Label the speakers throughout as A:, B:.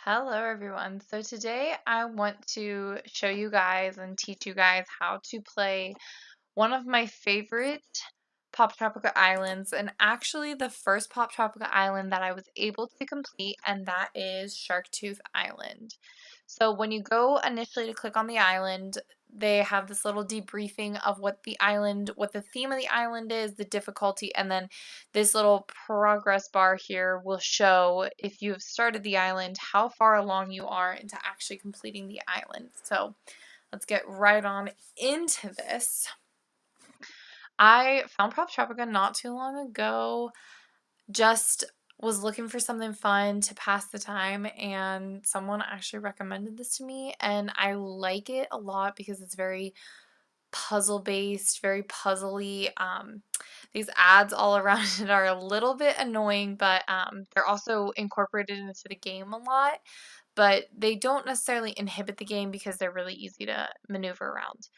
A: Hello everyone. So today I want to show you guys and teach you guys how to play one of my favorite Poptropica islands, and actually the first Poptropica island that I was able to complete, and that is Sharktooth Island. So when you go initially to click on the island, they have this little debriefing of what the theme of the island is, the difficulty, and then this little progress bar here will show if you have started the island, how far along you are into actually completing the island. So let's get right on into this. I found Poptropica not too long ago. Just was looking for something fun to pass the time, and someone actually recommended this to me, and I like it a lot because it's very puzzle based, very puzzly. These ads all around it are a little bit annoying, but they're also incorporated into the game a lot, but they don't necessarily inhibit the game because they're really easy to maneuver around.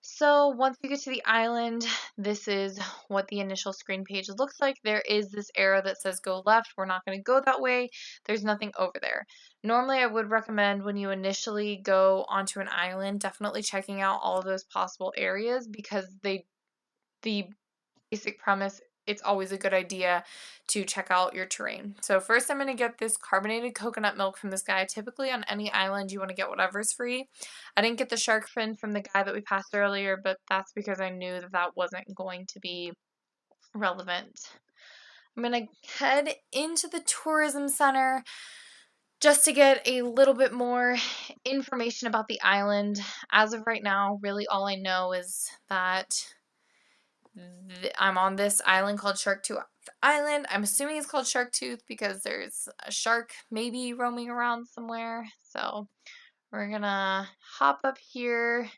A: So once you get to the island, this is what the initial screen page looks like. There is this arrow that says go left. We're not going to go that way. There's nothing over there. Normally, I would recommend when you initially go onto an island, definitely checking out all of those possible areas because the basic premise, it's always a good idea to check out your terrain. So first I'm going to get this carbonated coconut milk from this guy. Typically on any island you want to get whatever's free. I didn't get the shark fin from the guy that we passed earlier, but that's because I knew that that wasn't going to be relevant. I'm going to head into the tourism center just to get a little bit more information about the island. As of right now, really all I know is that I'm on this island called Sharktooth Island. I'm assuming it's called Sharktooth because there's a shark maybe roaming around somewhere. So we're gonna hop up here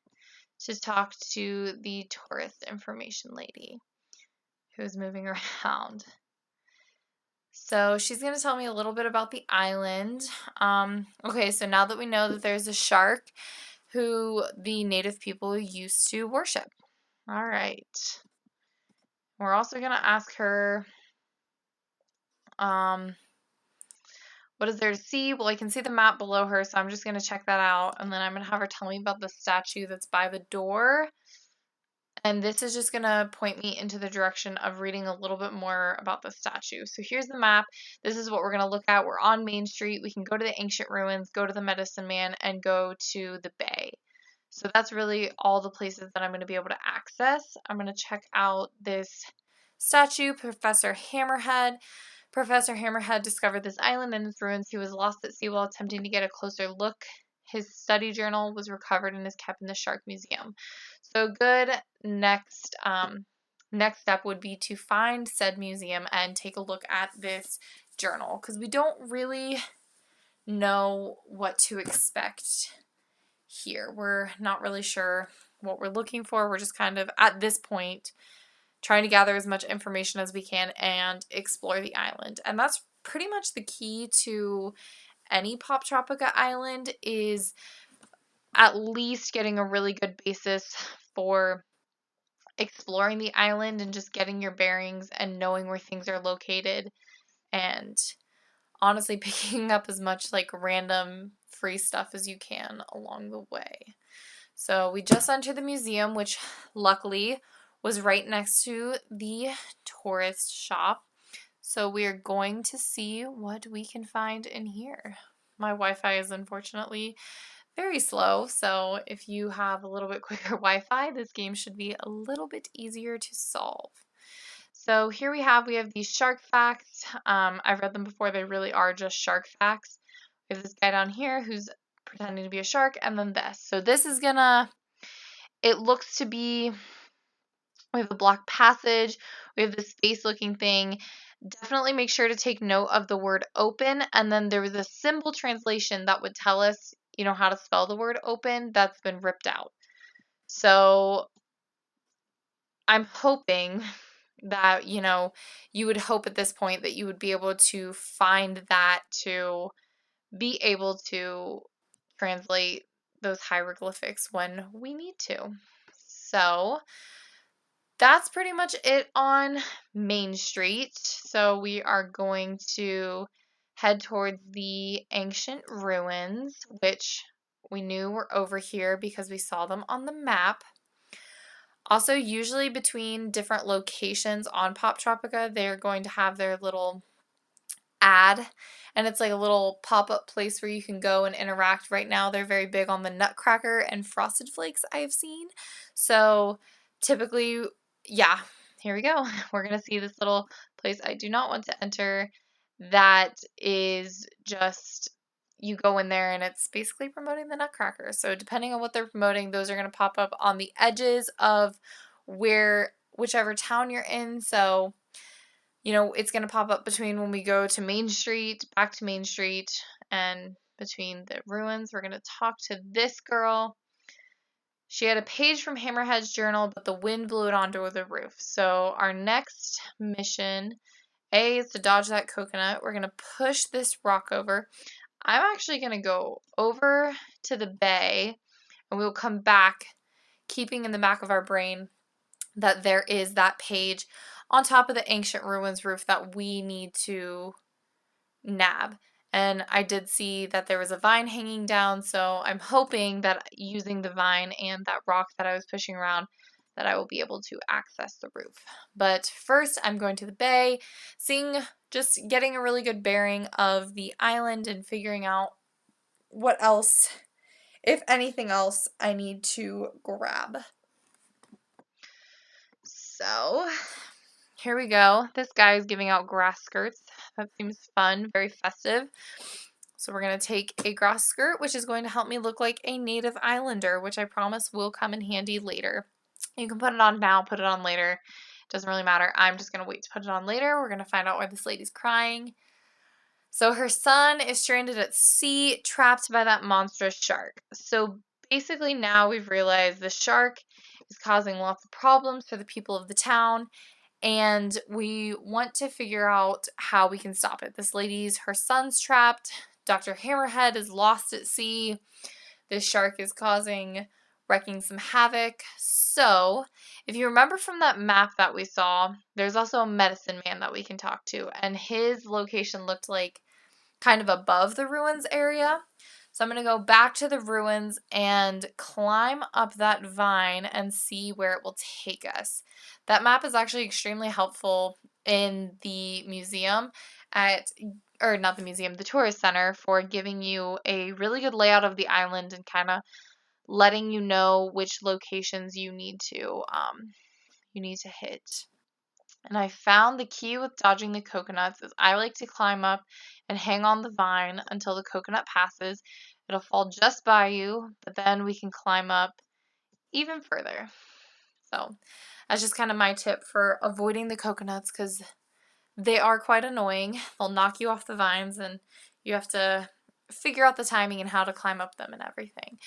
A: to talk to the tourist information lady who's moving around. So she's going to tell me a little bit about the island. Okay, so now that we know that there's a shark who the native people used to worship. All right. We're also going to ask her, what is there to see? Well, I can see the map below her, so I'm just going to check that out. And then I'm going to have her tell me about the statue that's by the door. And this is just going to point me into the direction of reading a little bit more about the statue. So here's the map. This is what we're going to look at. We're on Main Street. We can go to the ancient ruins, go to the Medicine Man, and go to the bay. So that's really all the places that I'm going to be able to access. I'm going to check out this statue, Professor Hammerhead. Professor Hammerhead discovered this island and its ruins. He was lost at sea while attempting to get a closer look. His study journal was recovered and is kept in the Shark Museum. So good next step would be to find said museum and take a look at this journal because we don't really know what to expect here. We're not really sure what we're looking for. We're just kind of at this point trying to gather as much information as we can and explore the island. And that's pretty much the key to any Poptropica island, is at least getting a really good basis for exploring the island and just getting your bearings and knowing where things are located, and honestly picking up as much like random free stuff as you can along the way. So we just entered the museum, which luckily was right next to the tourist shop. So we are going to see what we can find in here. My Wi-Fi is unfortunately very slow, so if you have a little bit quicker Wi-Fi, this game should be a little bit easier to solve. So here we have these shark facts. I've read them before. They really are just shark facts. We have this guy down here who's pretending to be a shark, and then this. So this is it looks to be, we have a blocked passage. We have this space-looking thing. Definitely make sure to take note of the word open, and then there was a symbol translation that would tell us, how to spell the word open. That's been ripped out. So I'm hoping that, you would hope at this point that you would be able to find that to be able to translate those hieroglyphics when we need to. So that's pretty much it on Main Street. So we are going to head towards the ancient ruins, which we knew were over here because we saw them on the map. Also, usually between different locations on Poptropica, they're going to have their little ad, and it's like a little pop-up place where you can go and interact. Right now they're very big on the Nutcracker and Frosted Flakes I've seen. So typically, yeah, here we go. We're gonna see this little place I do not want to enter that is just, you go in there and it's basically promoting the Nutcracker. So depending on what they're promoting, those are going to pop up on the edges of whichever town you're in. So it's going to pop up between when we go to Main Street, back to Main Street, and between the ruins. We're going to talk to this girl. She had a page from Hammerhead's journal, but the wind blew it onto the roof. So our next mission, A, is to dodge that coconut. We're going to push this rock over. I'm actually going to go over to the bay, and we'll come back, keeping in the back of our brain that there is that page on top of the ancient ruins roof that we need to nab. And I did see that there was a vine hanging down, so I'm hoping that using the vine and that rock that I was pushing around, that I will be able to access the roof. But first, I'm going to the bay, just getting a really good bearing of the island and figuring out what else, if anything else, I need to grab. So here we go. This guy is giving out grass skirts. That seems fun, very festive. So we're going to take a grass skirt, which is going to help me look like a native islander, which I promise will come in handy later. You can put it on now, put it on later. Doesn't really matter. I'm just going to wait to put it on later. We're going to find out why this lady's crying. So her son is stranded at sea, trapped by that monstrous shark. So basically now we've realized the shark is causing lots of problems for the people of the town, and we want to figure out how we can stop it. Her son's trapped. Dr. Hammerhead is lost at sea. This shark is wrecking some havoc. So, if you remember from that map that we saw, there's also a medicine man that we can talk to, and his location looked like kind of above the ruins area. So I'm going to go back to the ruins and climb up that vine and see where it will take us. That map is actually extremely helpful in the museum the tourist center, for giving you a really good layout of the island and kind of letting you know which locations you need to hit. And I found the key with dodging the coconuts is I like to climb up and hang on the vine until the coconut passes. It'll fall just by you, but then we can climb up even further. So that's just kind of my tip for avoiding the coconuts, because they are quite annoying. They'll knock you off the vines, and you have to figure out the timing and how to climb up them and everything.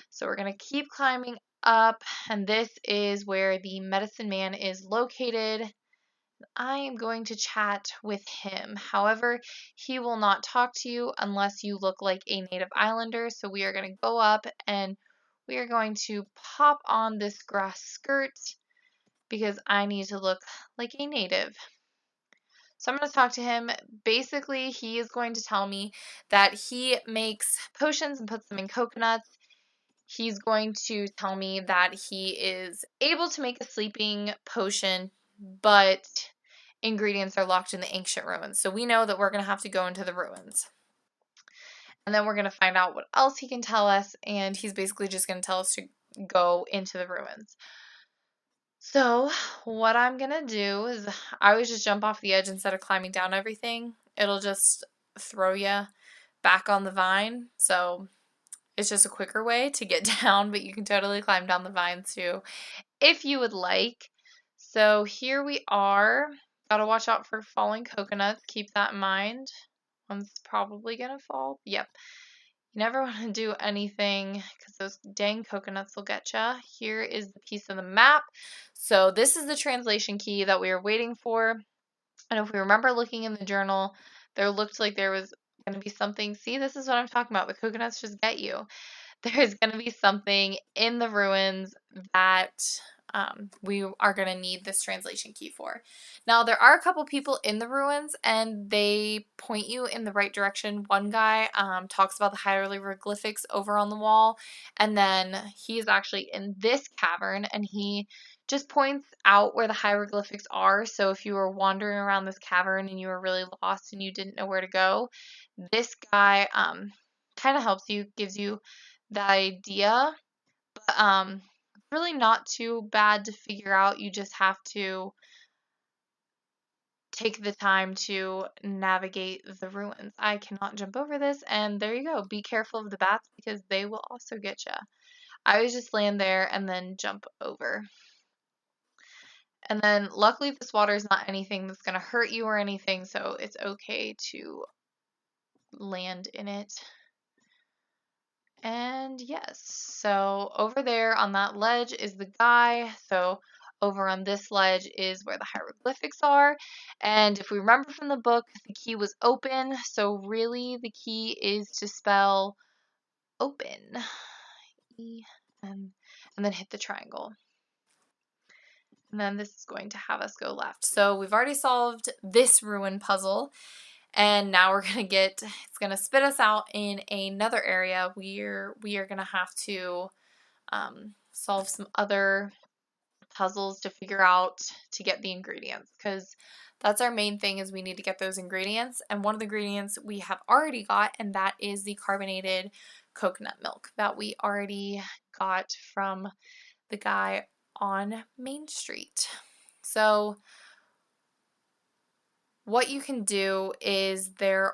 A: So we're going to keep climbing up, and this is where the medicine man is located. I am going to chat with him. However, he will not talk to you unless you look like a native islander. So we are going to go up and we are going to pop on this grass skirt because I need to look like a native. So I'm going to talk to him. Basically, he is going to tell me that he makes potions and puts them in coconuts. He's going to tell me that he is able to make a sleeping potion, but ingredients are locked in the ancient ruins. So we know that we're going to have to go into the ruins. And then we're going to find out what else he can tell us, and he's basically just going to tell us to go into the ruins. So what I'm going to do is I always just jump off the edge instead of climbing down everything. It'll just throw you back on the vine. So it's just a quicker way to get down, but you can totally climb down the vine too if you would like. So here we are. Gotta watch out for falling coconuts. Keep that in mind. One's probably gonna fall. Yep. You never want to do anything because those dang coconuts will get you. Here is the piece of the map. So this is the translation key that we were waiting for. And if we remember looking in the journal, there looked like there was going to be something. See, this is what I'm talking about. The coconuts just get you. There's going to be something in the ruins that we are going to need this translation key for. Now, there are a couple people in the ruins, and they point you in the right direction. One guy talks about the hieroglyphics over on the wall, and then he's actually in this cavern, and he just points out where the hieroglyphics are. So if you were wandering around this cavern and you were really lost and you didn't know where to go, this guy kind of helps you, gives you the idea, but really not too bad to figure out. You just have to take the time to navigate the ruins. I cannot jump over this, and there you go. Be careful of the bats because they will also get you. I always just land there and then jump over. And then luckily this water is not anything that's going to hurt you or anything, so it's okay to land in it. And yes, so over there on that ledge is the guy. So over on this ledge is where the hieroglyphics are. And if we remember from the book, the key was open. So really the key is to spell open. And then hit the triangle. And then this is going to have us go left. So we've already solved this ruin puzzle. And now we're going to it's going to spit us out in another area. We are going to have to solve some other puzzles to figure out to get the ingredients, because that's our main thing, is we need to get those ingredients. And one of the ingredients we have already got, and that is the carbonated coconut milk that we already got from the guy on Main Street. So what you can do is there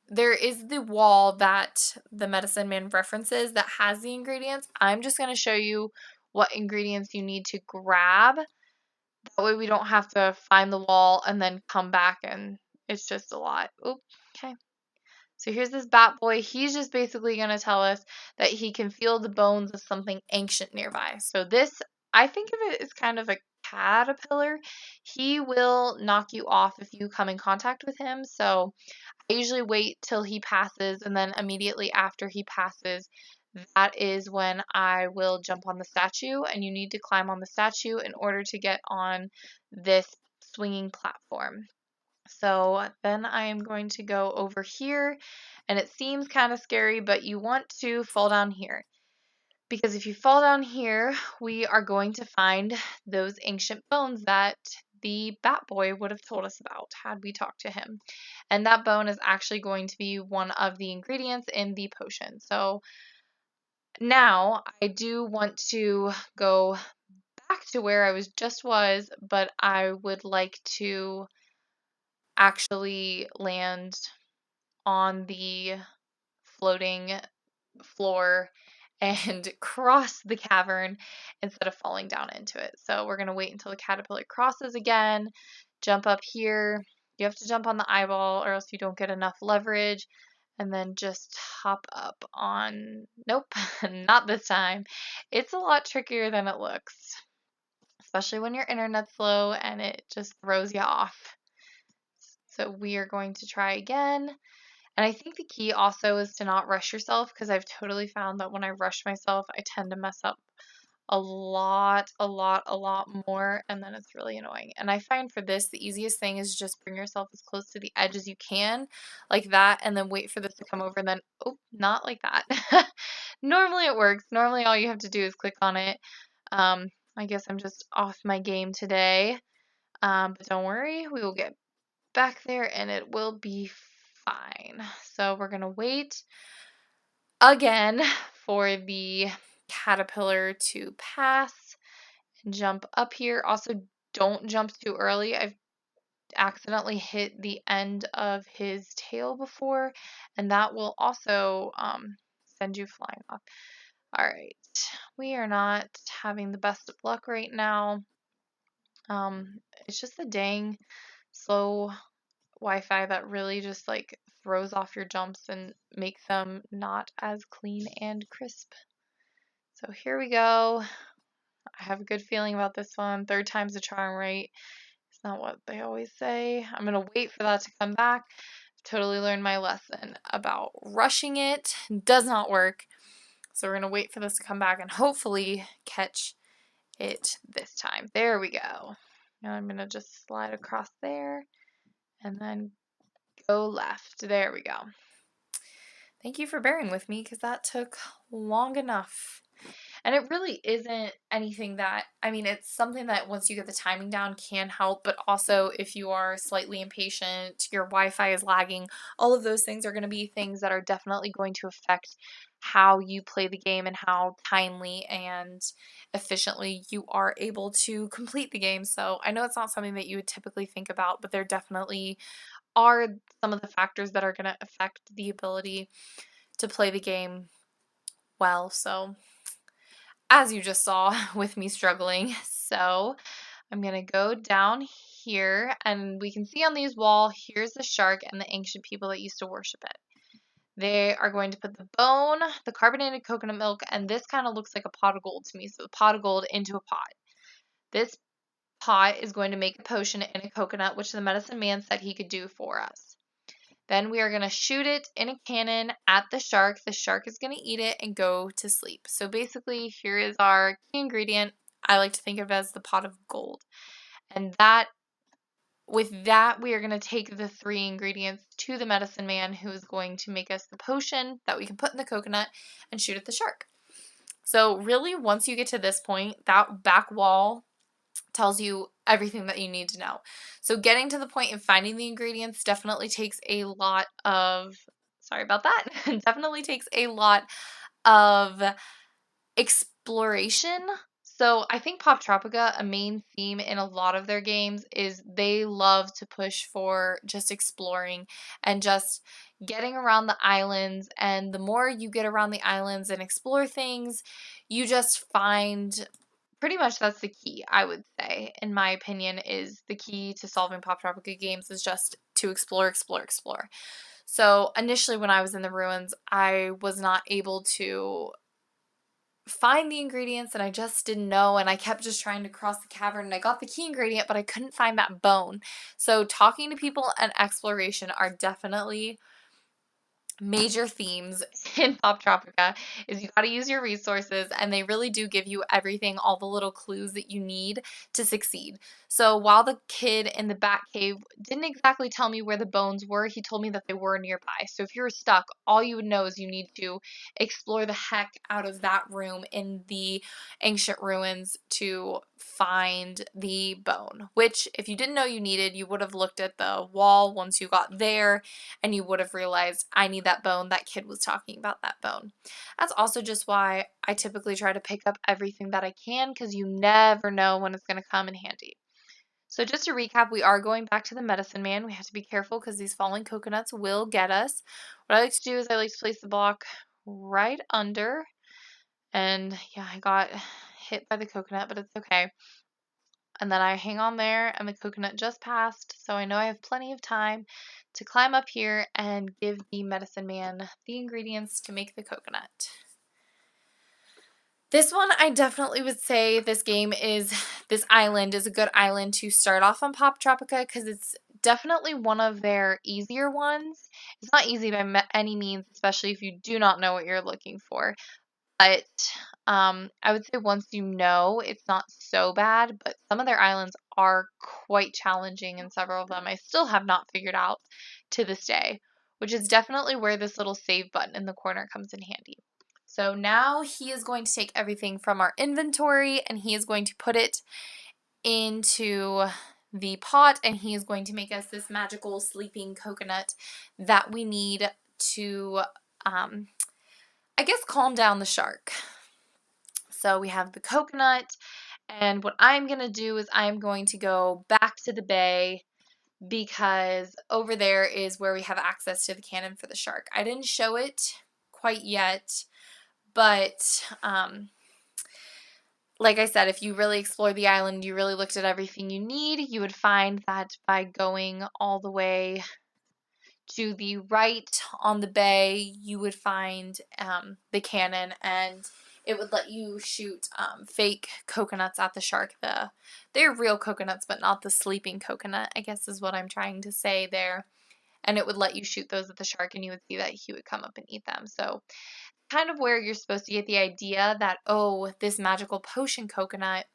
A: is the wall that the medicine man references that has the ingredients. I'm just going to show you what ingredients you need to grab. That way we don't have to find the wall and then come back and it's just a lot. Oop, okay. So here's this bat boy. He's just basically going to tell us that he can feel the bones of something ancient nearby. So this, I think of it as kind of a caterpillar. He will knock you off if you come in contact with him. So I usually wait till he passes, and then immediately after he passes, that is when I will jump on the statue, and you need to climb on the statue in order to get on this swinging platform. So then I am going to go over here, and it seems kind of scary, but you want to fall down here. Because if you fall down here, we are going to find those ancient bones that the Bat Boy would have told us about had we talked to him. And that bone is actually going to be one of the ingredients in the potion. So now I do want to go back to where I was, but I would like to actually land on the floating floor and cross the cavern instead of falling down into it. So we're going to wait until the caterpillar crosses again, jump up here. You have to jump on the eyeball or else you don't get enough leverage, and then just hop up on, nope, not this time. It's a lot trickier than it looks, especially when your internet's slow and it just throws you off. So we are going to try again. And I think the key also is to not rush yourself, because I've totally found that when I rush myself, I tend to mess up a lot more, and then it's really annoying. And I find for this, the easiest thing is just bring yourself as close to the edge as you can, like that, and then wait for this to come over, and then, oh, not like that. Normally it works. Normally all you have to do is click on it. I guess I'm just off my game today, but don't worry, we will get back there and it will be fine. So we're going to wait again for the caterpillar to pass and jump up here. Also, don't jump too early. I've accidentally hit the end of his tail before, and that will also send you flying off. All right, we are not having the best of luck right now. It's just the dang slow Wi-Fi that really just like throws off your jumps and makes them not as clean and crisp. So here we go. I have a good feeling about this one. Third time's a charm, right? It's not what they always say. I'm going to wait for that to come back. Totally learned my lesson about rushing it. Does not work. So we're going to wait for this to come back and hopefully catch it this time. There we go. Now I'm going to just slide across there and then go left. There we go. Thank you for bearing with me because that took long enough. And it really isn't anything that, I mean, it's something that once you get the timing down can help, but also if you are slightly impatient, your Wi-Fi is lagging, all of those things are going to be things that are definitely going to affect how you play the game and how timely and efficiently you are able to complete the game. So I know it's not something that you would typically think about, but there definitely are some of the factors that are going to affect the ability to play the game well. So as you just saw with me struggling. So I'm going to go down here and we can see on these walls, here's the shark and the ancient people that used to worship it. They are going to put the bone, the carbonated coconut milk, and this kind of looks like a pot of gold to me. So the pot of gold into a pot. This pot is going to make a potion in a coconut, which the medicine man said he could do for us. Then we are going to shoot it in a cannon at the shark. The shark is going to eat it and go to sleep. So basically, here is our key ingredient. I like to think of it as the pot of gold. And with that, we are going to take the 3 ingredients to the medicine man who is going to make us the potion that we can put in the coconut and shoot at the shark. So really, once you get to this point, that back wall tells you everything that you need to know. So getting to the point of finding the ingredients definitely takes a lot of, sorry about that, definitely takes a lot of exploration. So I think Poptropica, a main theme in a lot of their games is they love to push for just exploring and just getting around the islands. And the more you get around the islands and explore things, you just find pretty much that's the key, I would say, in my opinion, is the key to solving Poptropica games is just to explore, explore, explore. So initially when I was in the ruins, I was not able to find the ingredients and I just didn't know, and I kept just trying to cross the cavern and I got the key ingredient, but I couldn't find that bone. So talking to people and exploration are definitely major themes in Poptropica. Is you got to use your resources, and they really do give you everything, all the little clues that you need to succeed. So while the kid in the bat cave didn't exactly tell me where the bones were, he told me that they were nearby. So if you were stuck, all you would know is you need to explore the heck out of that room in the ancient ruins to find the bone, which if you didn't know you needed, you would have looked at the wall once you got there and you would have realized, I need that bone. That kid was talking about that bone. That's also just why I typically try to pick up everything that I can, because you never know when it's going to come in handy. So just to recap, we are going back to the medicine man. We have to be careful because these falling coconuts will get us. What I like to do is I like to place the block right under. And yeah, I got hit by the coconut, but it's okay. And then I hang on there and the coconut just passed, so I know I have plenty of time to climb up here and give the medicine man the ingredients to make the coconut. This one, I definitely would say this island is a good island to start off on Poptropica because it's definitely one of their easier ones. It's not easy by any means, especially if you do not know what you're looking for. But I would say once you know, it's not so bad, but some of their islands are quite challenging, and several of them I still have not figured out to this day, which is definitely where this little save button in the corner comes in handy. So now he is going to take everything from our inventory and he is going to put it into the pot, and he is going to make us this magical sleeping coconut that we need to I guess calm down the shark. So we have the coconut, and what I'm going to do is I'm going to go back to the bay because over there is where we have access to the cannon for the shark. I didn't show it quite yet, but like I said, if you really explored the island, you really looked at everything you need, you would find that by going all the way to the right on the bay, you would find the cannon, and it would let you shoot fake coconuts at the shark. They're real coconuts, but not the sleeping coconut, I guess is what I'm trying to say there. and it would let you shoot those at the shark and you would see that he would come up and eat them. So kind of where you're supposed to get the idea that, oh, this magical potion coconut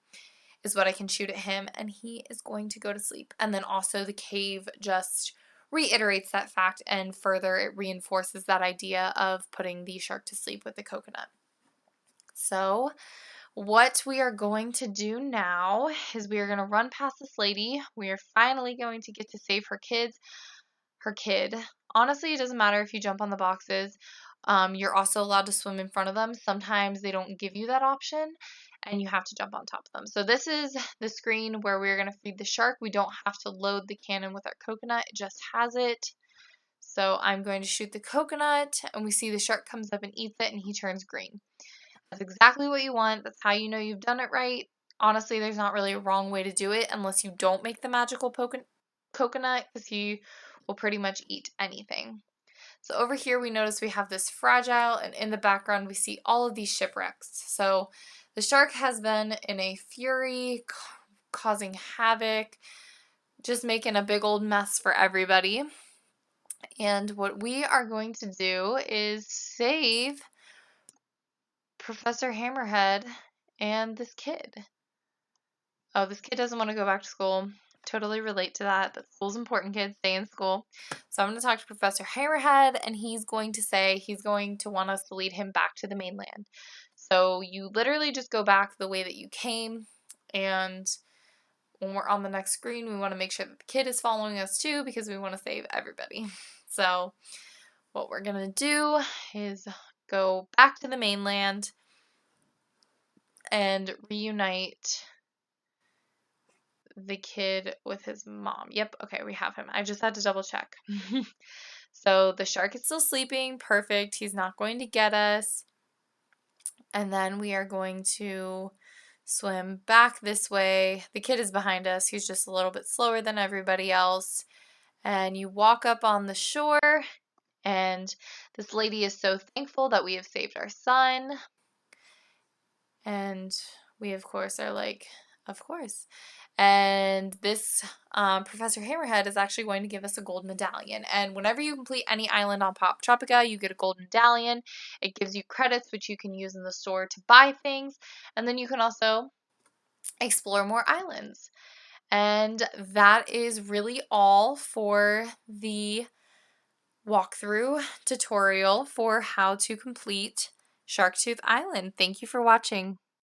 A: is what I can shoot at him and he is going to go to sleep. And then also the cave just reiterates that fact and further it reinforces that idea of putting the shark to sleep with the coconut. So what we are going to do now is we are going to run past this lady. We are finally going to get to save her kid. Honestly, it doesn't matter if you jump on the boxes. You're also allowed to swim in front of them. Sometimes they don't give you that option and you have to jump on top of them. So this is the screen where we're going to feed the shark. We don't have to load the cannon with our coconut. It just has it. So I'm going to shoot the coconut and we see the shark comes up and eats it and he turns green. That's exactly what you want. That's how you know you've done it right. Honestly, there's not really a wrong way to do it unless you don't make the magical coconut because he will pretty much eat anything. So over here we notice we have this fragile and in the background we see all of these shipwrecks. So the shark has been in a fury, causing havoc, just making a big old mess for everybody. And what we are going to do is save Professor Hammerhead and this kid. Oh, this kid doesn't want to go back to school. Totally relate to that, but school's important, kids. Stay in school. So I'm going to talk to Professor Hammerhead, and he's going to say he's going to want us to lead him back to the mainland. So you literally just go back the way that you came, and when we're on the next screen, we want to make sure that the kid is following us too because we want to save everybody. So what we're going to do is go back to the mainland and reunite the kid with his mom. Yep, okay, we have him. I just had to double check. So the shark is still sleeping. Perfect. He's not going to get us. And then we are going to swim back this way. The kid is behind us. He's just a little bit slower than everybody else. And you walk up on the shore, and this lady is so thankful that we have saved our son. And we, of course, are like, of course. And this Professor Hammerhead is actually going to give us a gold medallion. And whenever you complete any island on Poptropica, you get a gold medallion. It gives you credits, which you can use in the store to buy things. And then you can also explore more islands. And that is really all for the walkthrough tutorial for how to complete Sharktooth Island. Thank you for watching.